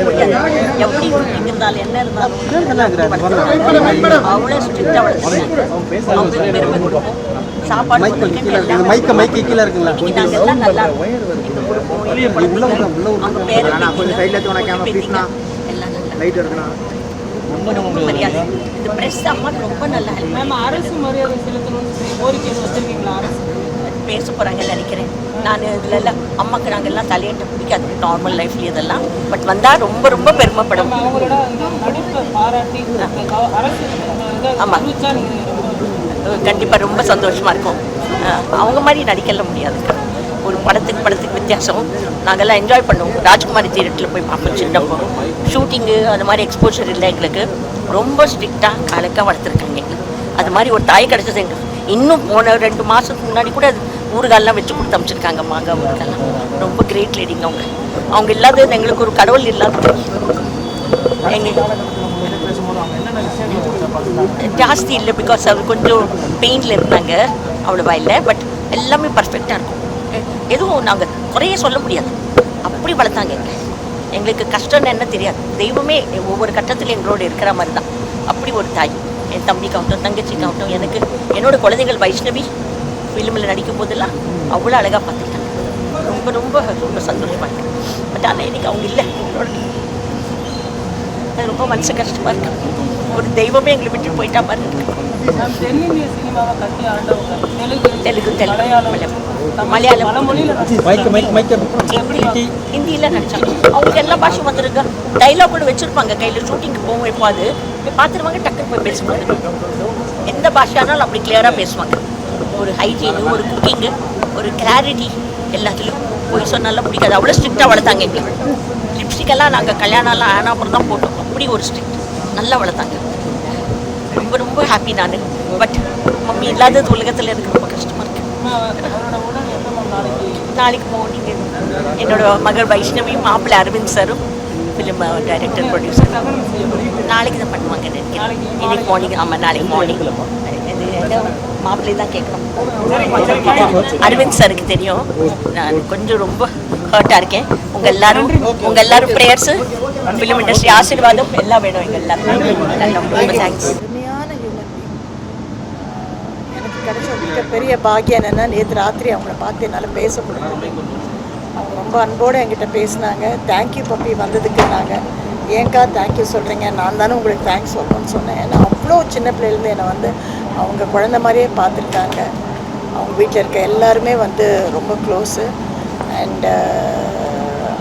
முடியாது. எப்படி ஷூட்டிங் இருந்தாலும் என்ன இருந்தாலும் அவ்வளோ ஸ்ட்ரிக்டாக வளர்த்துருக்காங்க. அவங்களுக்கு பெருமை கொடுக்கும். சாப்பாடு மைக்க கீழே இருக்குங்களா? நாங்கெல்லாம் நல்லா அவங்க பேர் எல்லாம் நல்லா ரொம்ப மரியாதை. இந்த ப்ரெஸ் அம்மாவுக்கு ரொம்ப நல்லா ஹெல்ப். அரசு மரியாதை செலுத்தணும்னு கோரிக்கை வச்சிருக்கீங்களா? அரசு பேச போகிறாங்கன்னு நினைக்கிறேன். நான் இதில் எல்லாம் அம்மாவுக்கு நாங்கள் எல்லாம் தலையிட்ட பிடிக்காது நார்மல் லைஃப்ல இதெல்லாம். பட் வந்தால் ரொம்ப ரொம்ப பெருமைப்படும். அவங்களோட நடிப்பை பாராட்டி அரசு ஆமாம், கண்டிப்பாக ரொம்ப சந்தோஷமாக இருக்கும். அவங்க மாதிரி நடிக்கல முடியாது. ஒரு படத்துக்கு வித்தியாசம். நாங்கள்லாம் என்ஜாய் பண்ணுவோம். ராஜ்குமாரி தியேட்டரில் போய் பார்ப்போம் சின்னப்போ. ஷூட்டிங்கு அந்த மாதிரி எக்ஸ்போஷர் இல்லை எங்களுக்கு. ரொம்ப ஸ்ட்ரிக்டாக கலக்காக வளர்த்துருக்காங்க எங்களுக்கு. அது மாதிரி ஒரு தாய் கிடச்சது எங்களுக்கு. இன்னும் போன 2 மாதத்துக்கு முன்னாடி கூட அது ஊறுகால்லாம் வச்சு கொடுத்து அமைச்சிருக்காங்க. மாங்காய் ஊறுகால்லாம். ரொம்ப கிரேட் லேடிங்க அவங்க. அவங்க இல்லாதது எங்களுக்கு ஒரு கடவுள் இல்லாத எங்களுக்கு ஜாஸ்தி இல்லை. பிகாஸ் அவர் கொஞ்சம் பெயினில் இருந்தாங்க, அவ்வளோவா இல்லை. பட் எல்லாமே பர்ஃபெக்டாக இருக்கும். எதுவும் நாங்கள் குறைய சொல்ல முடியாது. அப்படி வளர்த்தாங்க எங்களுக்கு. கஷ்டம்னு என்ன தெரியாது. தெய்வமே ஒவ்வொரு கட்டத்திலும் எங்களோட இருக்கிற மாதிரி தான். அப்படி ஒரு தாய். என் தம்பிக்காகட்டும் தங்கச்சிக்காகட்டும் எனக்கு என்னோடய குழந்தைகள் வைஷ்ணவி ஃபிலிமில் நடிக்கும் போதெல்லாம் அவ்வளோ அழகாக பார்த்துட்டாங்க. ரொம்ப ரொம்ப ரொம்ப சந்தோஷமாக இருக்கு. பட் ஆனால் இன்னைக்கு அவங்க இல்லை எங்களோட. அது ரொம்ப மனசு கஷ்டமாக இருக்கு. ஒரு தெய்வமே எங்களை விட்டு போயிட்டா மாதிரி இருக்கு. தெலுங்கு மலையாளம் ஹிந்தியில் நடிச்சாங்க. அவங்களுக்கு எல்லா பாஷையும் வந்துருங்க. டைலாக் கூட வச்சுருப்பாங்க கையில். ஷூட்டிங்க்கு போகும் எப்போது பார்த்துருவாங்க, டக்குன்னு போய் பேசுவாங்க. எந்த பாஷையானாலும் அப்படி கிளியராக பேசுவாங்க. ஒரு ஹைஜீனு, ஒரு குக்கிங்கு, ஒரு கிளாரிட்டி எல்லாத்துலேயும். போய் சொன்னாலும் பிடிக்காது. அவ்வளோ ஸ்ட்ரிக்டாக வளர்த்தாங்க எங்களுக்கு. லிப்ஸ்டிக்கெல்லாம் நாங்கள் கல்யாணம்லாம் ஆன அப்புறம் தான் போட்டோம். அப்படி ஒரு ஸ்ட்ரிக்ட் நல்லா வளர்த்தாங்க. ரொம்ப ரொம்ப ஹாப்பி நான். பட் மம்மி இல்லாதது உலகத்தில் எனக்கு ரொம்ப கஷ்டமாக இருக்குது. நாளைக்கு மார்னிங் என்னோட மகள் வைஷ்ணவி, மாப்பிள்ளை அரவிந்த் சாரும், ஃபிலிம் டைரக்டர் ப்ரொடியூசர் நாளைக்கு தான் பண்ணுவாங்க நினைக்கிறேன். இன்னைக்கு மார்னிங். ஆமாம், நாளைக்கு மார்னிங். மாப்பிள்ளை தான் கேட்கணும். அரவிந்த் சாருக்கு தெரியும். நான் கொஞ்சம் ரொம்ப ஹர்ட்டாக இருக்கேன். உங்கள் எல்லாரும் ப்ரேயர்ஸு, ஃபிலிம் இண்டஸ்ட்ரி ஆசீர்வாதம் எல்லாம் வேணும் எங்கள் எல்லாருக்கும். ரொம்ப தேங்க்ஸ். எனக்கு கிடைச்ச மிகப்பெரிய பாக்கியம் என்னென்னா, நேற்று ராத்திரி அவங்கள பார்த்து என்னால் பேச முடியும். அவங்க ரொம்ப அன்போடு என்கிட்ட பேசினாங்க. தேங்க்யூ பப்பி வந்ததுக்கு. நாங்கள் ஏங்கா தேங்க்யூ சொல்கிறீங்க, நான் தானே உங்களுக்கு தேங்க்ஸ் சொல்லணும்னு சொன்னேன். ஏன்னா அவ்வளோ சின்ன பிள்ளைலேருந்து என்னை வந்து அவங்க குழந்த மாதிரியே பார்த்துருக்காங்க. அவங்க வீட்டில் இருக்க எல்லாருமே வந்து ரொம்ப க்ளோஸு. அண்டு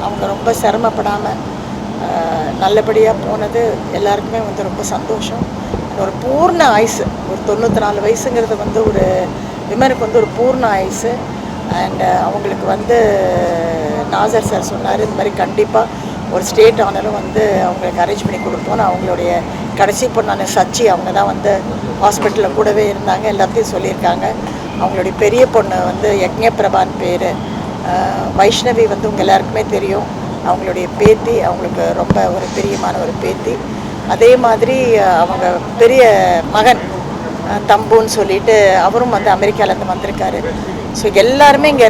அவங்க ரொம்ப சிரமப்படாமல் நல்லபடியாக போனது எல்லாருக்குமே வந்து ரொம்ப சந்தோஷம். ஒரு பூர்ண ஆயுசு. ஒரு 94 வயசுங்கிறது வந்து ஒரு விமனுக்கு வந்து ஒரு பூர்ண ஆயுசு. அண்டு அவங்களுக்கு வந்து நாசர் சார் சொன்னார், இந்த மாதிரி கண்டிப்பாக ஒரு ஸ்டேட் ஆனாலும் வந்து அவங்களுக்கு அரேஞ்ச் பண்ணி கொடுப்போம். அவங்களுடைய கடைசி பொண்ணான சச்சி அவங்க தான் வந்து ஹாஸ்பிட்டலில் கூடவே இருந்தாங்க. எல்லாத்தையும் சொல்லியிருக்காங்க. அவங்களுடைய பெரிய பொண்ணு வந்து யக்ஞபிரபான் பேர். வைஷ்ணவி வந்து உங்கள் எல்லாருக்குமே தெரியும். அவங்களுடைய பேத்தி, அவங்களுக்கு ரொம்ப ஒரு பிரியமான ஒரு பேத்தி. அதே மாதிரி அவங்க பெரிய மகன் தம்புன்னு சொல்லிட்டு அவரும் வந்து அமெரிக்காவிலேருந்து வந்திருக்காரு. ஸோ எல்லாருமே இங்கே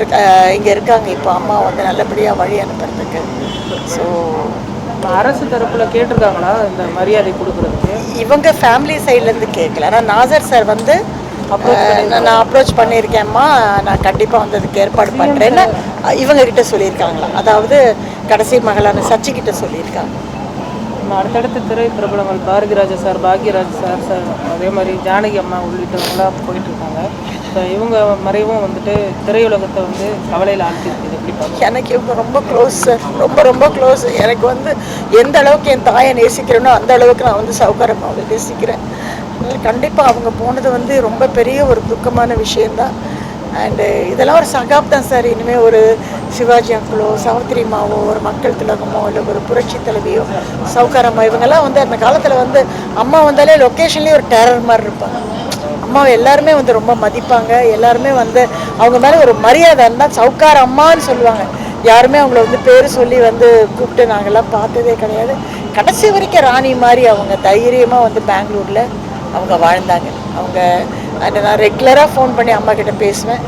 இருக்காங்க. இப்போ அம்மா வந்து நல்லபடியாக வழி அனுப்புறதுக்கு. ஸோ அரசு தரப்பில் கேட்டிருக்காங்களா இந்த மரியாதை கொடுக்குறதுக்கு? இவங்க ஃபேமிலி சைட்லேருந்து கேட்கல. ஆனால் நாசர் சார் வந்து நான் அப்ரோச் பண்ணியிருக்கேன்மா, நான் கண்டிப்பாக வந்து அதுக்கு ஏற்பாடு பண்ணுறேன்னு இவங்கக்கிட்ட சொல்லியிருக்காங்களா. அதாவது கடைசி மகளான சச்சிக்கிட்ட சொல்லியிருக்காங்க. அடுத்தடுத்த திரை பிரபலங்கள் பாரதிராஜா சார், பாக்யராஜ் சார், அதே மாதிரி ஜானகி அம்மா உள்ளிட்டவங்களாம் போயிட்டுருக்காங்க. இவங்க மறைவும் வந்துட்டு திரையுலகத்தை வந்து கவலையில் ஆழ்த்திருக்குது. எப்படி பார்க்க? எனக்கு இவங்க ரொம்ப க்ளோஸ் சார். ரொம்ப ரொம்ப க்ளோஸ். எனக்கு வந்து எந்த அளவுக்கு என் தாயை நேசிக்கிறேனோ அந்த அளவுக்கு நான் வந்து சௌகரியமாக நேசிக்கிறேன். கண்டிப்பாக அவங்க போனது வந்து ரொம்ப பெரிய ஒரு துக்கமான விஷயந்தான். அண்டு இதெல்லாம் ஒரு சகாப்தம் சார். இனிமேல் ஒரு சிவாஜி அங்கிளோ, சாவித்திரி அம்மாவோ, ஒரு மக்கள் திலகமோ, இல்லை ஒரு புரட்சி தலைவியோ, சௌகாரம்மா, இவங்கெல்லாம் வந்து அந்த காலத்தில் வந்து அம்மா வந்தாலே லொக்கேஷன்லேயே ஒரு டெரர் மாதிரி இருப்பாங்க. அம்மாவை எல்லாருமே வந்து ரொம்ப மதிப்பாங்க. எல்லாருமே வந்து அவங்க மேலே ஒரு மரியாதை இருந்தால் சௌகார அம்மான்னு சொல்லுவாங்க. யாருமே அவங்கள வந்து பேர் சொல்லி வந்து கூப்பிட்டு நாங்கள்லாம் பார்த்ததே கிடையாது. கடைசி வரைக்கும் ராணி மாதிரி அவங்க தைரியமாக வந்து பெங்களூரில் அவங்க வாழ்ந்தாங்க. அவங்க நான் ரெகுலராக ஃபோன் பண்ணி அம்மா கிட்ட பேசுவேன்.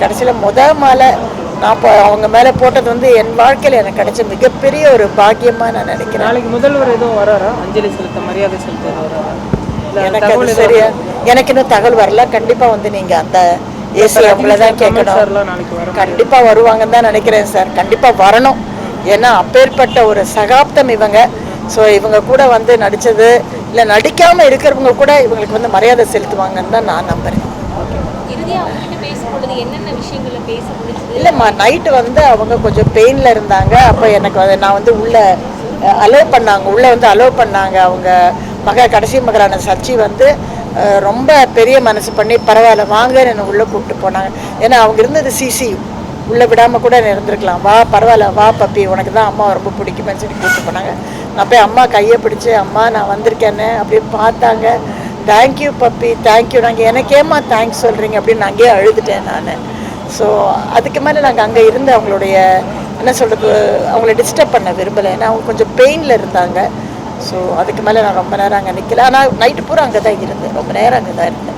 கடைசியில் மாலை நான் இப்போ அவங்க மேலே போட்டது வந்து என் வாழ்க்கையில் எனக்கு கிடைச்ச மிகப்பெரிய ஒரு பாக்கியமாக நான் நினைக்கிறேன். நாளைக்கு முதல்வர் எதுவும் வராரா? அஞ்சலி செலுத்த, மரியாதை செலுத்த வராரா? எனக்கு அது சரியா, எனக்கு இன்னும் தகவல் வரல. கண்டிப்பாக வந்து நீங்கள் அந்த ஏசி அவங்கள தான் கேட்கணும். கண்டிப்பாக வருவாங்கன்னு தான் நினைக்கிறேன் சார். கண்டிப்பாக வரணும். ஏன்னா அப்பேற்பட்ட ஒரு சகாப்தம் இவங்க. ஸோ இவங்க கூட வந்து நடித்தது இல்லை, நடிக்காமல் இருக்கிறவங்க கூட இவங்களுக்கு வந்து மரியாதை செலுத்துவாங்கன்னு தான் நான் நம்புகிறேன். இல்லைம்மா, நைட்டு வந்து அவங்க கொஞ்சம் பெயினில் இருந்தாங்க. அப்போ எனக்கு வந்து நான் வந்து உள்ளே அலோவ் பண்ணாங்க, உள்ளே வந்து அலோவ் பண்ணாங்க. அவங்க கடைசி மகளான சச்சி வந்து ரொம்ப பெரிய மனசு பண்ணி பரவாயில்ல வாங்கன்னு என்னை உள்ளே கூப்பிட்டு போனாங்க. ஏன்னா அவங்க இருந்தது சிசியு, உள்ளே விடாமல் கூட இருந்திருக்கலாம். வா பரவாயில்ல, வா பப்பி, உனக்கு தான் அம்மா ரொம்ப பிடிக்குமென்னு சொல்லி கூப்பிட்டு போனாங்க. நான் போய் அம்மா கையை பிடிச்சி, அம்மா நான் வந்திருக்கேன்னு அப்படி பார்த்தாங்க. Thank you puppy, thank you. நாங்கள் எனக்கேம்மா தேங்க்ஸ் சொல்கிறீங்க அப்படின்னு நான் அங்கேயே அழுதுட்டேன் நான். ஸோ அதுக்கு மேலே நாங்கள் அங்கே இருந்து அவங்களுடைய என்ன சொல்கிறது, அவங்கள டிஸ்டர்ப் பண்ண விரும்பலை. ஏன்னா அவங்க கொஞ்சம் பெயினில் இருந்தாங்க. ஸோ அதுக்கு மேலே நான் ரொம்ப நேரம் அங்கே நிற்கல. ஆனால் நைட்டு பூரா அங்கே தான் இருந்தேன், ரொம்ப நேரம் அங்கே தான் இருந்தேன்.